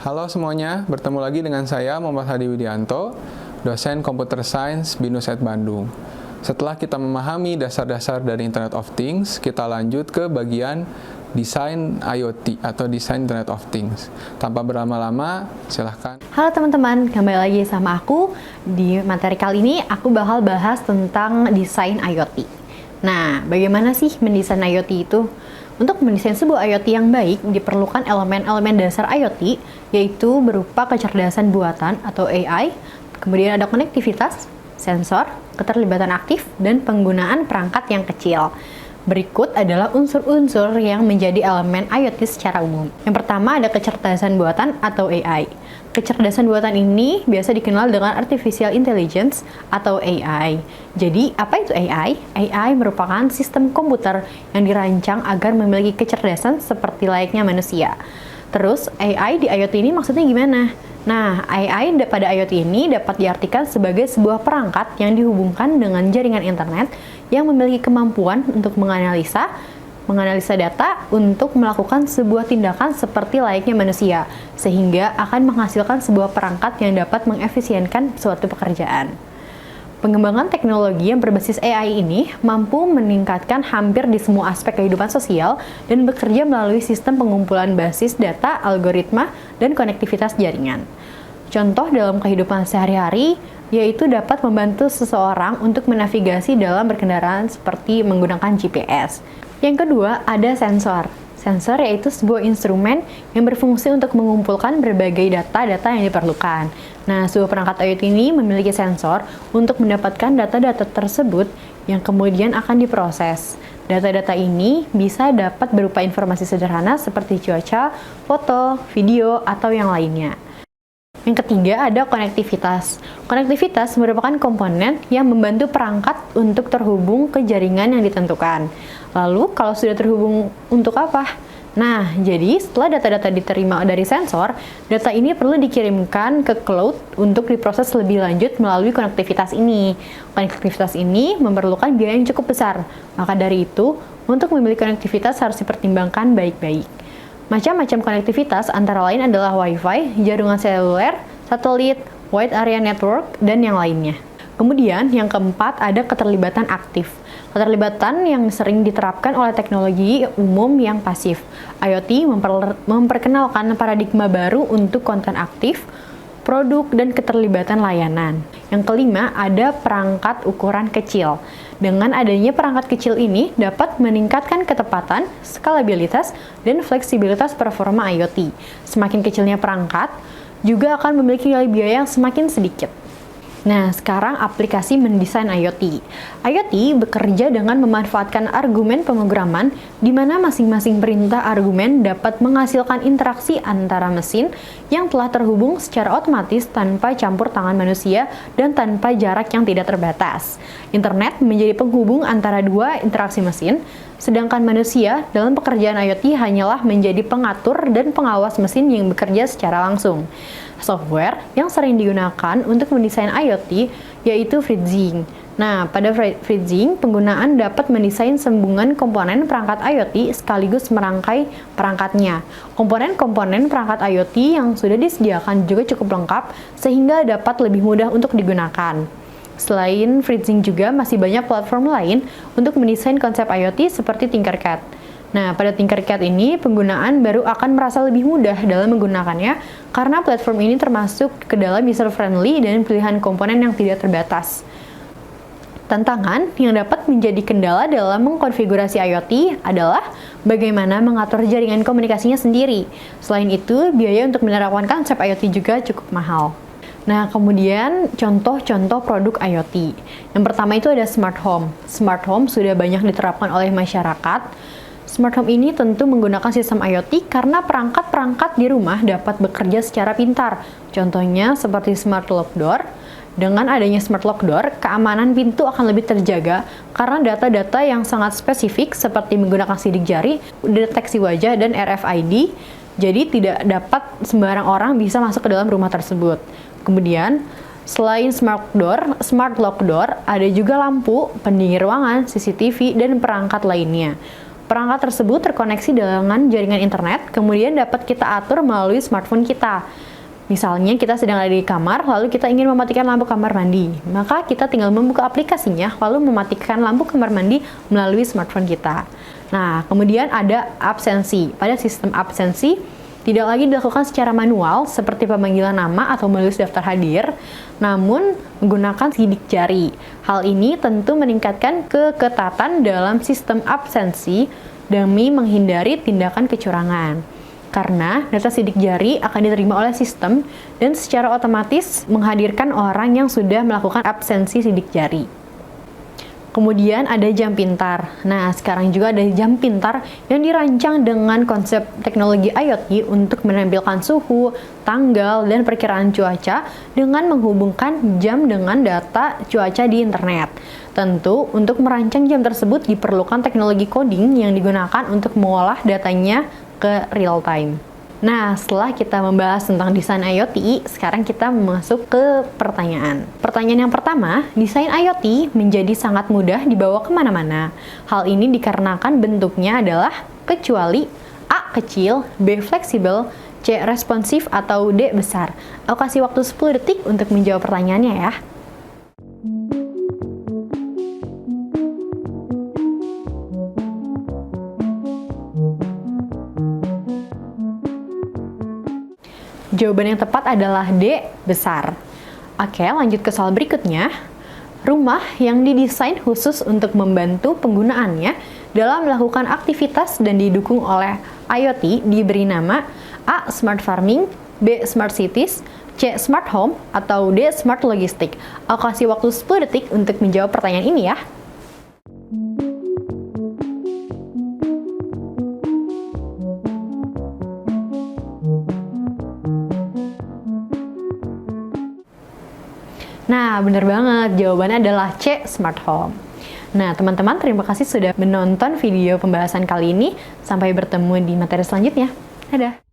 Halo semuanya, bertemu lagi dengan saya Muhammad Hadi Widianto, dosen Computer Science BINUS Bandung. Setelah kita memahami dasar-dasar dari Internet of Things, kita lanjut ke bagian desain IoT atau desain Internet of Things. Tanpa berlama-lama, silahkan. Halo teman-teman, kembali lagi sama aku. Di materi kali ini aku bakal bahas tentang desain IoT. Nah, bagaimana sih mendesain IoT itu? Untuk mendesain sebuah IoT yang baik, diperlukan elemen-elemen dasar IoT, yaitu berupa kecerdasan buatan atau AI, kemudian ada konektivitas, sensor, keterlibatan aktif, dan penggunaan perangkat yang kecil. Berikut adalah unsur-unsur yang menjadi elemen IoT secara umum. Yang pertama ada kecerdasan buatan atau AI. Kecerdasan buatan ini biasa dikenal dengan Artificial Intelligence atau AI. Jadi, apa itu AI? AI merupakan sistem komputer yang dirancang agar memiliki kecerdasan seperti layaknya manusia. Terus, AI di IoT ini maksudnya gimana? Nah, AI pada IoT ini dapat diartikan sebagai sebuah perangkat yang dihubungkan dengan jaringan internet yang memiliki kemampuan untuk menganalisa data untuk melakukan sebuah tindakan seperti layaknya manusia, sehingga akan menghasilkan sebuah perangkat yang dapat mengefisienkan suatu pekerjaan. Pengembangan teknologi yang berbasis AI ini mampu meningkatkan hampir di semua aspek kehidupan sosial dan bekerja melalui sistem pengumpulan basis data, algoritma, dan konektivitas jaringan. Contoh dalam kehidupan sehari-hari yaitu dapat membantu seseorang untuk menavigasi dalam berkendaraan seperti menggunakan GPS. Yang kedua, ada sensor. Sensor yaitu sebuah instrumen yang berfungsi untuk mengumpulkan berbagai data-data yang diperlukan. Nah, sebuah perangkat IoT ini memiliki sensor untuk mendapatkan data-data tersebut yang kemudian akan diproses. Data-data ini bisa dapat berupa informasi sederhana seperti cuaca, foto, video, atau yang lainnya. Yang ketiga ada konektivitas. Konektivitas merupakan komponen yang membantu perangkat untuk terhubung ke jaringan yang ditentukan. Lalu, kalau sudah terhubung untuk apa? Nah, jadi setelah data-data diterima dari sensor, data ini perlu dikirimkan ke cloud untuk diproses lebih lanjut melalui konektivitas ini. Konektivitas ini memerlukan biaya yang cukup besar. Maka dari itu, untuk memiliki konektivitas harus dipertimbangkan baik-baik. Macam-macam konektivitas antara lain adalah Wi-Fi, jaringan seluler, satelit, wide area network, dan yang lainnya. Kemudian, yang keempat ada keterlibatan aktif. Keterlibatan yang sering diterapkan oleh teknologi umum yang pasif. IoT memperkenalkan paradigma baru untuk konten aktif, produk, dan keterlibatan layanan. Yang kelima, ada perangkat ukuran kecil. Dengan adanya perangkat kecil ini dapat meningkatkan ketepatan, skalabilitas, dan fleksibilitas performa IoT. Semakin kecilnya perangkat, juga akan memiliki nilai biaya yang semakin sedikit. Nah, sekarang aplikasi mendesain IoT. IoT bekerja dengan memanfaatkan argumen pemrograman di mana masing-masing perintah argumen dapat menghasilkan interaksi antara mesin yang telah terhubung secara otomatis tanpa campur tangan manusia dan tanpa jarak yang tidak terbatas. Internet menjadi penghubung antara dua interaksi mesin, sedangkan manusia dalam pekerjaan IoT hanyalah menjadi pengatur dan pengawas mesin yang bekerja secara langsung. Software yang sering digunakan untuk mendesain IoT yaitu FreeZing. Nah, pada FreeZing, penggunaan dapat mendesain sambungan komponen perangkat IoT sekaligus merangkai perangkatnya. Komponen-komponen perangkat IoT yang sudah disediakan juga cukup lengkap sehingga dapat lebih mudah untuk digunakan. Selain FreeZing juga masih banyak platform lain untuk mendesain konsep IoT seperti Tinkercad. Nah, pada Tinkercad ini, penggunaan baru akan merasa lebih mudah dalam menggunakannya karena platform ini termasuk ke dalam user-friendly dan pilihan komponen yang tidak terbatas. Tantangan yang dapat menjadi kendala dalam mengkonfigurasi IoT adalah bagaimana mengatur jaringan komunikasinya sendiri. Selain itu, biaya untuk menerapkan konsep IoT juga cukup mahal. Nah, kemudian contoh-contoh produk IoT. Yang pertama itu ada smart home. Smart home sudah banyak diterapkan oleh masyarakat. Smart home ini tentu menggunakan sistem IoT karena perangkat-perangkat di rumah dapat bekerja secara pintar. Contohnya seperti smart lock door. Dengan adanya smart lock door, keamanan pintu akan lebih terjaga karena data-data yang sangat spesifik seperti menggunakan sidik jari, deteksi wajah, dan RFID, jadi tidak dapat sembarang orang bisa masuk ke dalam rumah tersebut. Kemudian, selain smart lock door, ada juga lampu, pendingin ruangan, CCTV, dan perangkat lainnya. perangkat tersebut terkoneksi dengan jaringan internet, kemudian dapat kita atur melalui smartphone kita. Misalnya kita sedang ada di kamar, lalu kita ingin mematikan lampu kamar mandi. Maka kita tinggal membuka aplikasinya, lalu mematikan lampu kamar mandi melalui smartphone kita. Nah, kemudian ada absensi. Pada sistem absensi, tidak lagi dilakukan secara manual, seperti pemanggilan nama atau menulis daftar hadir, namun menggunakan sidik jari. Hal ini tentu meningkatkan keketatan dalam sistem absensi demi menghindari tindakan kecurangan. Karena data sidik jari akan diterima oleh sistem dan secara otomatis menghadirkan orang yang sudah melakukan absensi sidik jari. Kemudian ada jam pintar. Nah, sekarang juga ada jam pintar yang dirancang dengan konsep teknologi IoT untuk menampilkan suhu, tanggal, dan perkiraan cuaca dengan menghubungkan jam dengan data cuaca di internet. Tentu, untuk merancang jam tersebut diperlukan teknologi coding yang digunakan untuk mengolah datanya ke real time. Nah, setelah kita membahas tentang desain IoT, sekarang kita masuk ke pertanyaan. Pertanyaan yang pertama, desain IoT menjadi sangat mudah dibawa kemana-mana. Hal ini dikarenakan bentuknya adalah kecuali A kecil, B fleksibel, C responsif, atau D besar. Aku kasih waktu 10 detik untuk menjawab pertanyaannya ya. Jawaban yang tepat adalah D, besar. Oke, lanjut ke soal berikutnya. Rumah yang didesain khusus untuk membantu penggunaannya dalam melakukan aktivitas dan didukung oleh IoT diberi nama A. Smart Farming, B. Smart Cities, C. Smart Home, atau D. Smart Logistik. Aku kasih waktu 10 detik untuk menjawab pertanyaan ini ya. Nah, bener banget. Jawabannya adalah C, Smart Home. Nah, teman-teman, terima kasih sudah menonton video pembahasan kali ini. Sampai bertemu di materi selanjutnya. Dadah!